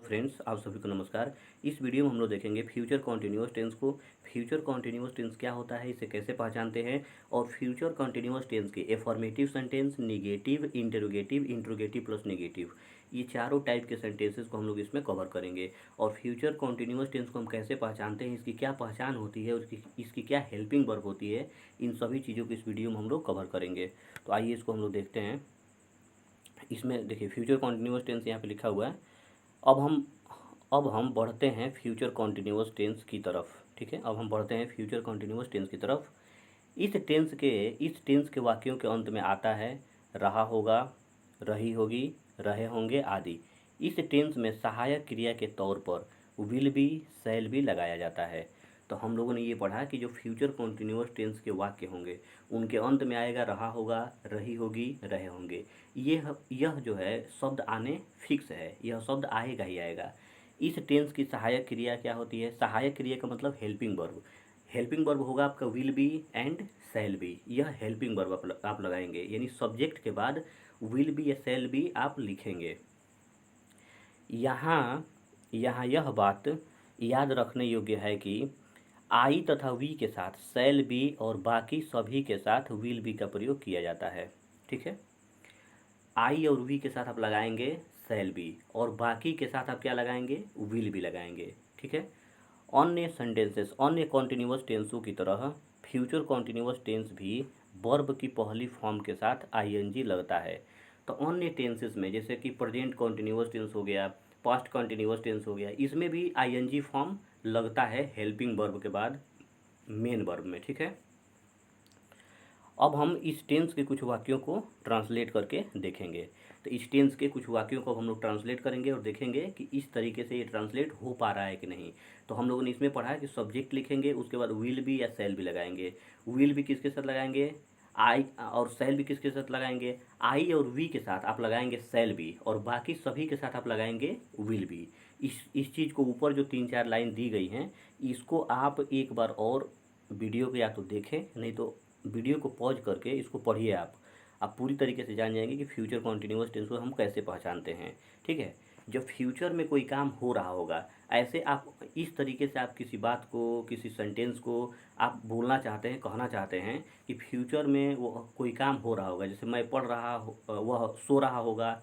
Friends, आप सभी को नमस्कार। इस वीडियो में हम लोग देखेंगे फ्यूचर कॉन्टिन्यूअस टेंस को। फ्यूचर कॉन्टिन्यूअस टेंस क्या होता है, इसे कैसे पहचानते हैं, और फ्यूचर कॉन्टिन्यूअस टेंस के affirmative sentence, negative, interrogative, interrogative plus negative, ये चारों टाइप के सेंटेंसेस को हम लोग इसमें कवर करेंगे। और फ्यूचर कॉन्टिन्यूअस टेंस को हम कैसे पहचानते हैं, इसकी क्या पहचान होती है, इसकी क्या हेल्पिंग वर्ब होती है, इन सभी चीज़ों को इस वीडियो में हम लोग कवर करेंगे। तो आइए इसको हम लोग देखते हैं। इसमें देखिए फ्यूचर कॉन्टिन्यूअस टेंस यहाँ पे लिखा हुआ है। अब हम अब हम बढ़ते हैं फ्यूचर कॉन्टिन्यूअस टेंस की तरफ। ठीक है, अब हम बढ़ते हैं फ्यूचर कॉन्टिन्यूअस टेंस की तरफ। इस टेंस के वाक्यों के अंत में आता है रहा होगा, रही होगी, रहे होंगे आदि। इस टेंस में सहायक क्रिया के तौर पर विल बी, शैल बी लगाया जाता है। तो हम लोगों ने ये पढ़ा कि जो फ्यूचर कॉन्टिन्यूअस टेंस के वाक्य होंगे उनके अंत में आएगा रहा होगा, रही होगी, रहे होंगे। यह जो है शब्द आने फिक्स है, यह शब्द आएगा ही आएगा। इस टेंस की सहायक क्रिया क्या होती है? सहायक क्रिया का मतलब हेल्पिंग वर्ब। हेल्पिंग वर्ब होगा आपका will be and shall be. यह हेल्पिंग वर्ब आप लगाएंगे, यानी सब्जेक्ट के बाद विल बी या शैल बी आप लिखेंगे। यहाँ यहाँ यह बात याद रखने योग्य है कि आई तथा वी के साथ शैल बी और बाकी सभी के साथ विल बी का प्रयोग किया जाता है। ठीक है, आई और वी के साथ आप लगाएंगे शैल बी, और बाकी के साथ आप क्या लगाएंगे? विल बी लगाएंगे। ठीक है, अन्य सेंटेंसेस, अन्य कॉन्टिन्यूअस टेंसों की तरह फ्यूचर कॉन्टिन्यूअस टेंस भी वर्ब की पहली फॉर्म के साथ आईएनजी लगता है। तो अन्य टेंसेस में जैसे कि प्रेजेंट कॉन्टिन्यूअस टेंस हो गया, पास्ट कॉन्टिन्यूअस टेंस हो गया, इसमें भी आईएनजी फॉर्म लगता है हेल्पिंग वर्ब के बाद मेन वर्ब में। ठीक है, अब हम इस टेंस के कुछ वाक्यों को ट्रांसलेट करके देखेंगे। तो इस टेंस के कुछ वाक्यों को हम लोग ट्रांसलेट करेंगे और देखेंगे कि इस तरीके से ये ट्रांसलेट हो पा रहा है कि नहीं। तो हम लोगों ने इसमें पढ़ा है कि सब्जेक्ट लिखेंगे, उसके बाद विल बी या शैल बी लगाएंगे। विल बी किसके साथ लगाएंगे? आई। और शैल बी किसके साथ लगाएंगे? आई और वी के साथ आप लगाएंगे शैल बी, और बाकी सभी के साथ आप लगाएंगे विल बी। इस चीज़ को ऊपर जो 3-4 लाइन दी गई हैं, इसको आप एक बार और वीडियो को या तो देखें, नहीं तो वीडियो को पॉज करके इसको पढ़िए। आप पूरी तरीके से जान जाएंगे कि फ्यूचर कॉन्टिन्यूअस टेंस को हम कैसे पहचानते हैं। ठीक है, जब फ्यूचर में कोई काम हो रहा होगा, ऐसे आप इस तरीके से आप किसी बात को, किसी सेंटेंस को आप बोलना चाहते हैं, कहना चाहते हैं कि फ्यूचर में वो कोई काम हो रहा होगा। जैसे मैं पढ़ रहा वह सो रहा होगा,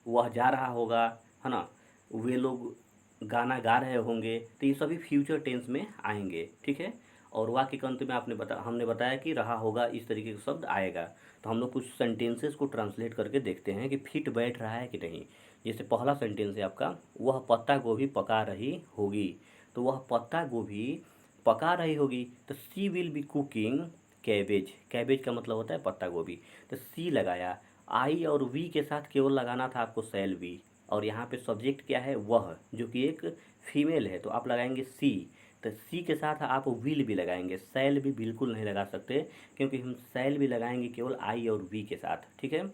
वह जा रहा होगा, है ना, वे लोग गाना गा रहे होंगे। तो ये सभी फ्यूचर टेंस में आएंगे। ठीक है, और वाक्य के अंत में हमने बताया कि रहा होगा, इस तरीके का शब्द आएगा। तो हम लोग कुछ सेंटेंसेस को ट्रांसलेट करके देखते हैं कि फिट बैठ रहा है कि नहीं। जैसे पहला सेंटेंस है आपका, वह पत्ता गोभी पका रही होगी। तो वह पत्ता गोभी पका रही होगी, तो she will be cooking cabbage. Cabbage का मतलब होता है पत्ता गोभी। तो सी लगाया। आई और वी के साथ केवल लगाना था आपको शैल बी, और यहाँ पे सब्जेक्ट क्या है? वह, जो कि एक फीमेल है, तो आप लगाएंगे सी। तो सी के साथ आप विल भी लगाएंगे, शैल भी बिल्कुल नहीं लगा सकते, क्योंकि हम शैल भी लगाएंगे केवल आई और वी के साथ। ठीक है,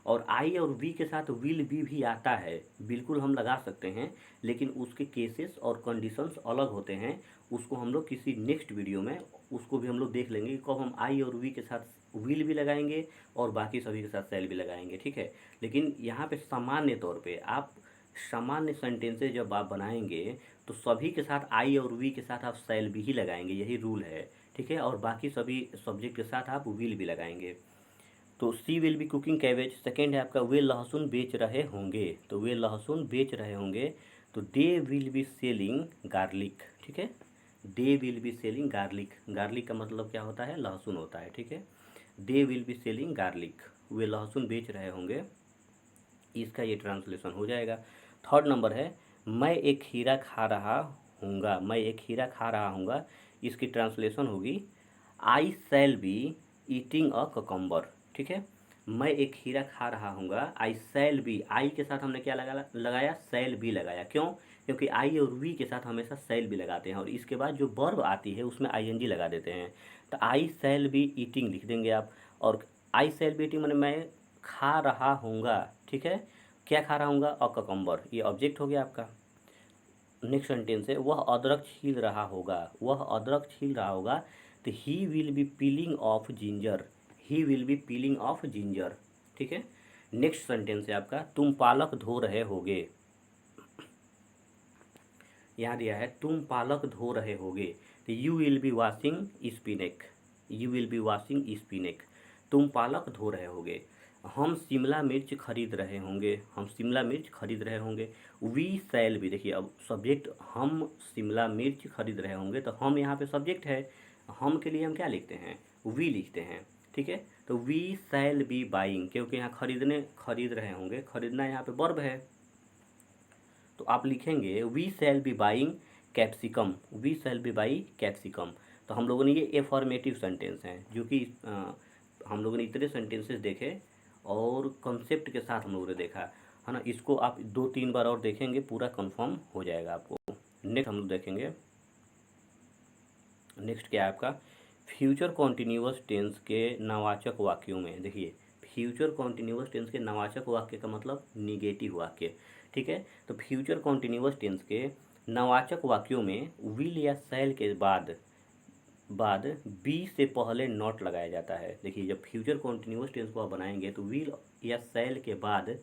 और आई और वी के साथ विल भी आता है, बिल्कुल हम लगा सकते हैं, लेकिन उसके केसेस और कंडीशंस अलग होते हैं। उसको हम लोग किसी नेक्स्ट वीडियो में उसको भी हम लोग देख लेंगे कि कब हम आई और वी के साथ विल भी लगाएंगे और बाकी सभी के साथ शैल भी लगाएंगे। ठीक है, लेकिन यहाँ पे सामान्य तौर पे आप सामान्य सेंटेंसेस जब आप बनाएंगे तो सभी के साथ आई और वी के साथ आप शैल भी ही लगाएंगे, यही रूल है। ठीक है, और बाकी सभी सब्जेक्ट के साथ आप विल भी लगाएंगे। तो she will be cooking cabbage. Second है आपका, वे लहसुन बेच रहे होंगे। तो वे लहसुन बेच रहे होंगे, तो दे विल बी सेलिंग गार्लिक। ठीक है, they will be selling garlic. Garlic का मतलब क्या होता है? लहसुन होता है। ठीक है, they will be selling garlic, वे लहसुन बेच रहे होंगे, इसका ये ट्रांसलेशन हो जाएगा। थर्ड नंबर है, मैं एक हीरा खा रहा हूँगा। मैं एक हीरा खा रहा हूँगा, इसकी ट्रांसलेशन होगी I shall be eating a cucumber. ठीक है, मैं एक हीरा खा रहा हूँगा, आई शैल बी, आई के साथ हमने क्या लगाया? शैल बी लगाया। क्यों? क्योंकि आई और वी के साथ हमेशा शैल बी लगाते हैं, और इसके बाद जो वर्ब आती है उसमें आईएनजी लगा देते हैं। तो आई शैल बी ईटिंग लिख देंगे आप, और आई शैल बी ईटिंग मैंने मैं खा रहा हूँगा। ठीक है, क्या खा रहा हूँगा? अ ककम्बर, ये ऑब्जेक्ट हो गया आपका। नेक्स्ट सेंटेंस है, वह अदरक छील रहा होगा। वह अदरक छील रहा होगा, तो he will be peeling off ginger. He will be peeling off ginger. ठीक है, नेक्स्ट सेंटेंस है आपका, तुम पालक धो रहे होगे। यहाँ दिया है तुम पालक धो रहे होगे, तो you will be washing spinach, you will be washing spinach, तुम पालक धो रहे होगे। हम शिमला मिर्च खरीद रहे होंगे, हम शिमला मिर्च खरीद रहे होंगे। वी सैल भी, देखिए अब सब्जेक्ट, हम शिमला मिर्च खरीद रहे होंगे, तो हम यहाँ पे सब्जेक्ट है, हम के लिए हम क्या लिखते हैं, वी लिखते हैं, ठीक है। तो वी सैल बी बाइंग, क्योंकि यहाँ खरीद रहे होंगे, खरीदना यहाँ पे वर्ब है, तो आप लिखेंगे we shall be buying capsicum, we shall be buy capsicum. तो हम लोगों ने ये एफॉर्मेटिव सेंटेंस हैं, जो कि हम लोगों ने इतने सेंटेंसेस देखे और कॉन्सेप्ट के साथ हम लोगों ने देखा है ना। इसको आप 2-3 बार और देखेंगे, पूरा कंफर्म हो जाएगा आपको। नेक्स्ट हम लोग देखेंगे, नेक्स्ट क्या है आपका, फ्यूचर कॉन्टिन्यूअस टेंस के नवाचक वाक्यों में। देखिए फ्यूचर कॉन्टिन्यूअस टेंस के नवाचक वाक्य का मतलब निगेटिव वाक्य, ठीक है। तो फ्यूचर कॉन्टिन्यूअस टेंस के नवाचक वाक्यों में विल या शैल के बाद बी से पहले नॉट लगाया जाता है। देखिए जब फ्यूचर कॉन्टिन्यूअस टेंस को आप बनाएंगे तो विल या शैल के बाद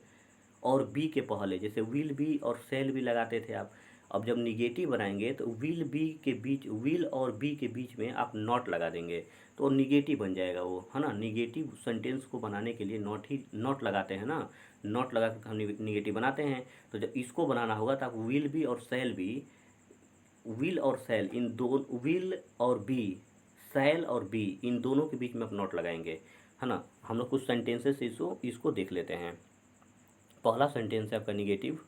और बी के पहले, जैसे विल बी और शैल भी लगाते थे आप, अब जब निगेटिव बनाएंगे तो विल बी के बीच, विल और बी के बीच में आप नॉट लगा देंगे, तो निगेटिव बन जाएगा वो, है ना। निगेटिव सेंटेंस को बनाने के लिए नॉट लगाते हैं ना, नॉट लगा कर हम निगेटिव बनाते हैं। तो जब इसको बनाना होगा तो आप विल बी और शैल भी, विल और शैल इन दो, विल और बी, शैल और बी इन दोनों के बीच में आप नॉट लगाएंगे, है ना। हम लोग कुछ सेंटेंसेस इसको देख लेते हैं। पहला सेंटेंस है आपका निगेटिव,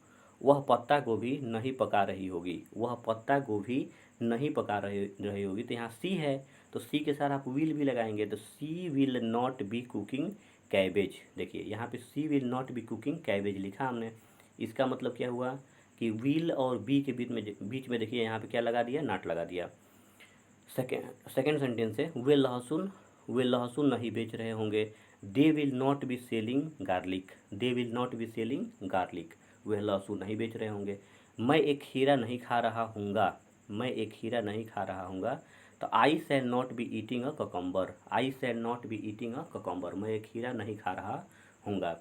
वह पत्ता गोभी नहीं पका रही होगी, वह पत्ता गोभी नहीं पका रही होगी। तो यहाँ सी है, तो सी के साथ आप विल भी लगाएंगे, तो she will not be cooking cabbage. देखिए यहाँ पे she will not be cooking cabbage लिखा हमने, इसका मतलब क्या हुआ कि विल और बी के बीच में देखिए यहाँ पे क्या लगा दिया, नॉट लगा दिया। सेकेंड सेंटेंस है वे लहसुन नहीं बेच रहे होंगे, they will not be selling garlic, they will not be selling garlic, वे लहसुन नहीं बेच रहे होंगे। मैं एक खीरा नहीं खा रहा हूँगा, मैं एक खीरा नहीं खा रहा हूँगा। तो I shall not be eating a cucumber, I shall not be eating a cucumber, मैं एक खीरा नहीं खा रहा हूँगा।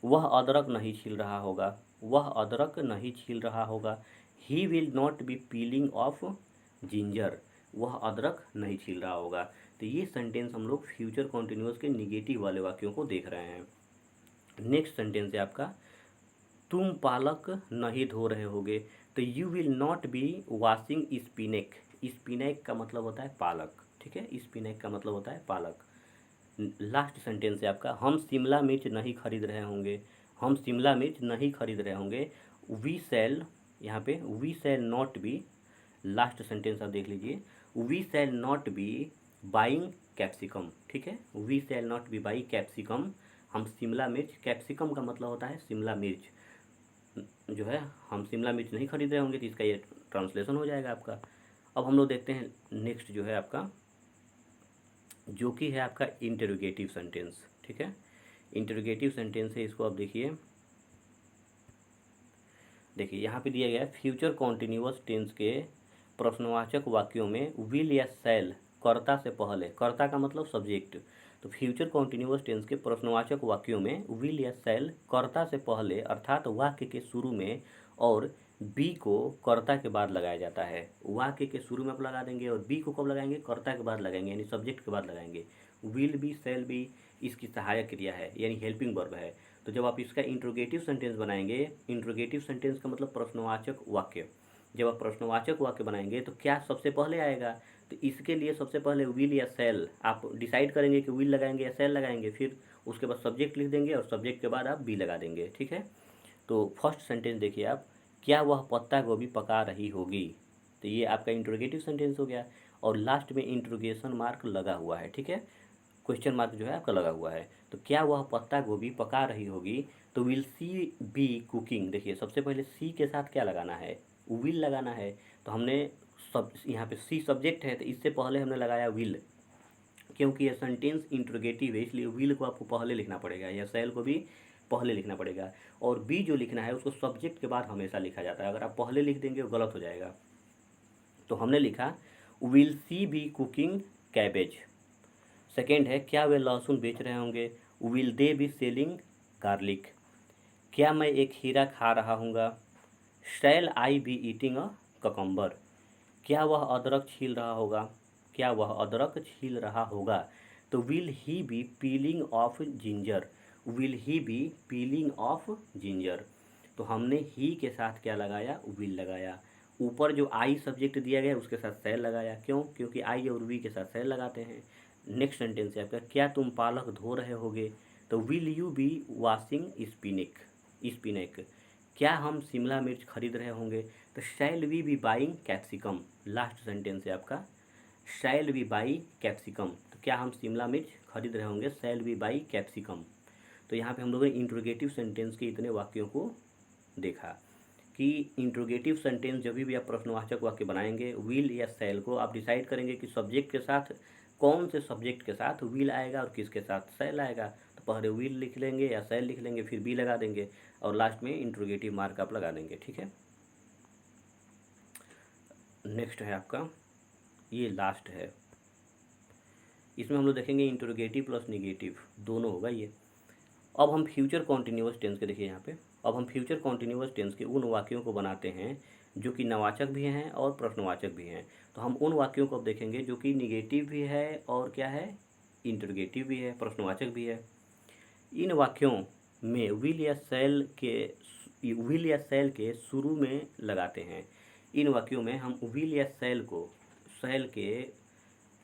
वह अदरक नहीं छील रहा होगा, वह अदरक नहीं छील रहा होगा। He will not be peeling off ginger, वह अदरक नहीं छील रहा होगा। तो ये सेंटेंस हम लोग फ्यूचर कॉन्टिन्यूअस के निगेटिव वाले वाक्यों को देख रहे हैं। नेक्स्ट सेंटेंस है आपका, तुम पालक नहीं धो रहे होगे, तो you will not be washing spinach, spinach का मतलब होता है पालक, ठीक है, स्पिनेक का मतलब होता है पालक। लास्ट सेंटेंस है आपका, हम शिमला मिर्च नहीं खरीद रहे होंगे, हम शिमला मिर्च नहीं खरीद रहे होंगे। वी सेल, यहाँ पे we shall not be, last sentence आप देख लीजिए, we shall not be buying capsicum, ठीक है, we shall not be buy capsicum, हम शिमला मिर्च, कैप्सिकम का मतलब होता है शिमला मिर्च, जो है हम शिमला मिर्च नहीं खरीद रहे होंगे, तो इसका ये ट्रांसलेशन हो जाएगा आपका। अब हम लोग देखते हैं नेक्स्ट जो है आपका, जो कि है आपका इंटरोगेटिव सेंटेंस, ठीक है। इंटरोगेटिव सेंटेंस है, इसको आप देखिए, देखिए यहाँ पे दिया गया है फ्यूचर कॉन्टिन्यूअस टेंस के प्रश्नवाचक वाक्यों में विल या शैल कर्ता से पहले, कर्ता का मतलब सब्जेक्ट, तो फ्यूचर कॉन्टिन्यूअस टेंस के प्रश्नवाचक वाक्यों में विल या शैल कर्ता से पहले अर्थात वाक्य के शुरू में और बी को कर्ता के बाद लगाया जाता है। वाक्य के शुरू में आप लगा देंगे और बी को कब लगाएंगे, कर्ता के बाद लगाएंगे, यानी सब्जेक्ट के बाद लगाएंगे। विल बी, शैल बी इसकी सहायक क्रिया है, यानी हेल्पिंग वर्ब है। तो जब आप इसका इंट्रोगेटिव सेंटेंस बनाएंगे, इंट्रोगेटिव सेंटेंस का मतलब प्रश्नवाचक वाक्य, जब आप प्रश्नवाचक वाक्य बनाएंगे तो क्या सबसे पहले आएगा, तो इसके लिए सबसे पहले विल या शैल आप डिसाइड करेंगे कि विल लगाएंगे या शैल लगाएंगे, फिर उसके बाद सब्जेक्ट लिख देंगे और सब्जेक्ट के बाद आप बी लगा देंगे, ठीक है। तो फर्स्ट सेंटेंस देखिए आप, क्या वह पत्ता गोभी पका रही होगी, तो ये आपका इंट्रोगेटिव सेंटेंस हो गया, और लास्ट में इंट्रोगेशन मार्क लगा हुआ है, ठीक है, क्वेश्चन मार्क जो है आपका लगा हुआ है। तो क्या वह पत्ता गोभी पका रही होगी, तो विल सी बी कुकिंग, देखिए सबसे पहले सी के साथ क्या लगाना है, विल लगाना है। तो हमने सब यहाँ पे सी सब्जेक्ट है, तो इससे पहले हमने लगाया विल, क्योंकि यह सेंटेंस इंट्रोगेटिव है, इसलिए विल को आपको पहले लिखना पड़ेगा या शैल को भी पहले लिखना पड़ेगा, और बी जो लिखना है उसको सब्जेक्ट के बाद हमेशा लिखा जाता है, अगर आप पहले लिख देंगे वो गलत हो जाएगा। तो हमने लिखा will she be cooking cabbage. Second है, क्या वे लहसुन बेच रहे होंगे, will they be selling garlic. क्या मैं एक हीरा खा रहा हूँगा, shall I be eating a cucumber, क्या वह अदरक छील रहा होगा, क्या वह अदरक छील रहा होगा। तो will he be peeling off ginger, will he be peeling off ginger. तो हमने ही के साथ क्या लगाया, विल लगाया। ऊपर जो आई सब्जेक्ट दिया गया उसके साथ सेल लगाया, क्यों, क्योंकि आई और वी के साथ सेल लगाते हैं। नेक्स्ट सेंटेंस है आपका, क्या तुम पालक धो रहे होगे। तो will you be washing spinach, spinach. क्या हम शिमला मिर्च खरीद रहे होंगे। तो shall we be buying capsicum, last sentence है आपका, शैल वी बाई कैप्सिकम। तो क्या हम शिमला मिर्च खरीद रहे होंगे, शैल वी बाई कैप्सिकम। तो यहाँ पे हम लोगों ने इंट्रोगेटिव सेंटेंस के इतने वाक्यों को देखा कि इंट्रोगेटिव सेंटेंस जब भी आप प्रश्नवाचक वाक्य बनाएंगे, विल या शैल को आप डिसाइड करेंगे कि सब्जेक्ट के साथ कौन से सब्जेक्ट के साथ विल आएगा और किसके साथ शैल आएगा। तो पहले विल लिख लेंगे या शैल लिख लेंगे, फिर बी लगा देंगे और लास्ट में इंट्रोगेटिव मार्क आप लगा देंगे। ठीक है, नेक्स्ट है आपका, ये लास्ट है, इसमें हम लोग देखेंगे इंट्रोगेटिव प्लस निगेटिव दोनों होगा ये। अब हम फ्यूचर कॉन्टिन्यूअस टेंस के देखिए यहाँ पे, अब हम फ्यूचर कॉन्टिन्यूअस टेंस के उन वाक्यों को बनाते हैं जो कि नवाचक भी हैं और प्रश्नवाचक भी हैं। तो हम उन वाक्यों को अब देखेंगे जो कि निगेटिव भी है और क्या है, इंट्रोगेटिव भी है, प्रश्नवाचक भी है। इन वाक्यों में विल या सेल के शुरू में लगाते हैं। इन वाक्यों में हम विल या सेल को, सेल के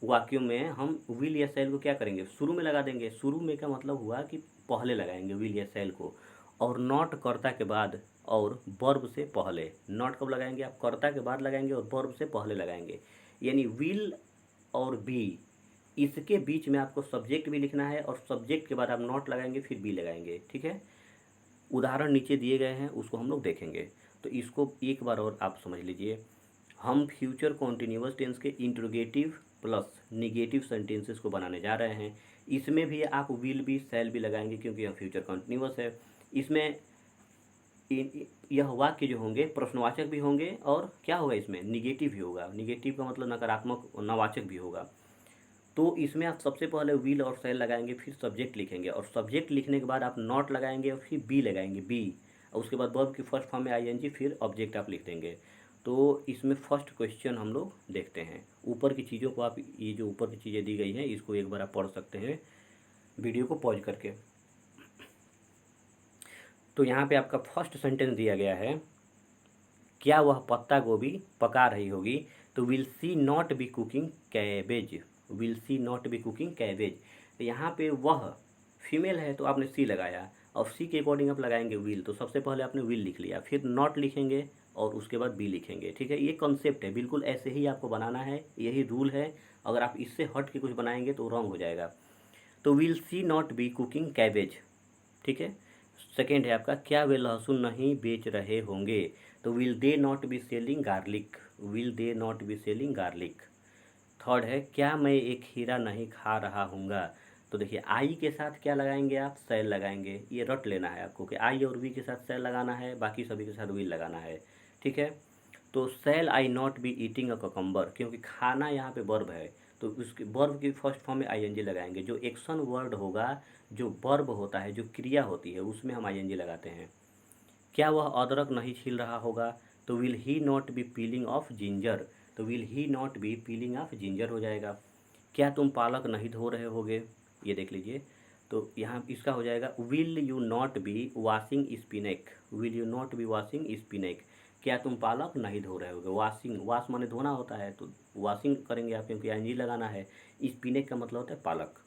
वाक्यों में हम विल या सेल को क्या करेंगे, शुरू में लगा देंगे। शुरू में का मतलब हुआ कि पहले लगाएंगे विल या सेल को, और नॉट कर्ता के बाद और वर्ब से पहले। नॉट कब लगाएंगे आप, कर्ता के बाद लगाएंगे और वर्ब से पहले लगाएंगे। यानी विल और बी, इसके बीच में आपको सब्जेक्ट भी लिखना है और सब्जेक्ट के बाद आप नॉट लगाएंगे फिर बी लगाएंगे। ठीक है, उदाहरण नीचे दिए गए हैं उसको हम लोग देखेंगे। तो इसको एक बार और आप समझ लीजिए, हम फ्यूचर कॉन्टिन्यूअस टेंस के इंट्रोगेटिव प्लस निगेटिव सेंटेंसेस को बनाने जा रहे हैं। इसमें भी आप विल भी शैल भी लगाएंगे क्योंकि यह फ्यूचर कॉन्टिन्यूअस है। इसमें यह वाक्य जो होंगे प्रश्नवाचक भी होंगे और क्या होगा, इसमें निगेटिव भी होगा। निगेटिव का मतलब नकारात्मक नवाचक भी होगा। तो इसमें आप सबसे पहले विल और शैल लगाएंगे, फिर सब्जेक्ट लिखेंगे और सब्जेक्ट लिखने के बाद आप नॉट लगाएंगे और फिर बी लगाएंगे, बी, और उसके बाद वर्ब की फर्स्ट फॉर्म में आईएनजी, फिर ऑब्जेक्ट आप लिख देंगे। तो इसमें फर्स्ट क्वेश्चन हम लोग देखते हैं। ऊपर की चीज़ों को आप, ये जो ऊपर की चीज़ें दी गई हैं इसको एक बार आप पढ़ सकते हैं वीडियो को पॉज करके। तो यहाँ पे आपका फर्स्ट सेंटेंस दिया गया है, क्या वह पत्ता गोभी पका रही होगी। तो will see not be cooking cabbage, will see not be cooking cabbage. तो यहाँ पे वह फीमेल है तो आपने सी लगाया और सी के अकॉर्डिंग आप लगाएंगे विल। तो सबसे पहले आपने विल लिख लिया, फिर नॉट लिखेंगे और उसके बाद बी लिखेंगे। ठीक है, ये कॉन्सेप्ट है, बिल्कुल ऐसे ही आपको बनाना है, यही रूल है। अगर आप इससे हट के कुछ बनाएंगे तो रॉन्ग हो जाएगा। तो will see not be cooking cabbage. ठीक है, सेकेंड है आपका, क्या वे लहसुन नहीं बेच रहे होंगे। तो will they not be selling garlic, will they not be selling garlic. Third है, क्या मैं एक खीरा नहीं खा रहा हूँगा। तो देखिए आई के साथ क्या लगाएंगे आप, सेल लगाएंगे। ये रट लेना है आपको कि आई और वी के साथ सेल लगाना है, बाकी सभी के साथ विल लगाना है। ठीक है, तो shall I not be eating a cucumber, क्योंकि खाना यहाँ पे वर्ब है तो उसके वर्ब की फर्स्ट फॉर्म में आईएनजी लगाएंगे। जो एक्शन वर्ड होगा, जो वर्ब होता है, जो क्रिया होती है, उसमें हम आईएनजी लगाते हैं। क्या वह अदरक नहीं छील रहा होगा। तो will he not be peeling off ginger, तो will he not be peeling off ginger हो जाएगा। क्या तुम पालक नहीं धो रहे होगे, ये देख लीजिए। तो यहाँ इसका हो जाएगा will you not be washing spinach, will you not be washing spinach. क्या तुम पालक नहीं धो रहे होगे। वॉशिंग, वॉश माने धोना होता है तो वॉशिंग करेंगे आप क्योंकि आईएनजी लगाना है। स्पिनक का मतलब होता है पालक।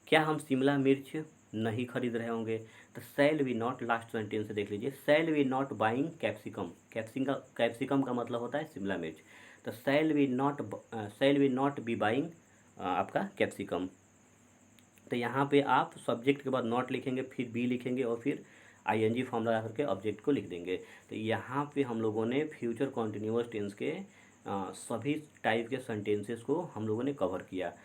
क्या हम शिमला मिर्च नहीं खरीद रहे होंगे। तो shall we not, last sentence से देख लीजिए, shall we not buying capsicum, capsicum का मतलब होता है शिमला मिर्च। तो shall we not be buying आपका कैप्सिकम। तो यहाँ पे आप सब्जेक्ट के बाद नॉट लिखेंगे, फिर बी लिखेंगे और फिर आईएनजी फॉर्म लगा करके ऑब्जेक्ट को लिख देंगे। तो यहाँ पे हम लोगों ने फ्यूचर कॉन्टिन्यूअस टेंस के सभी टाइप के सेंटेंसेस को हम लोगों ने कवर किया।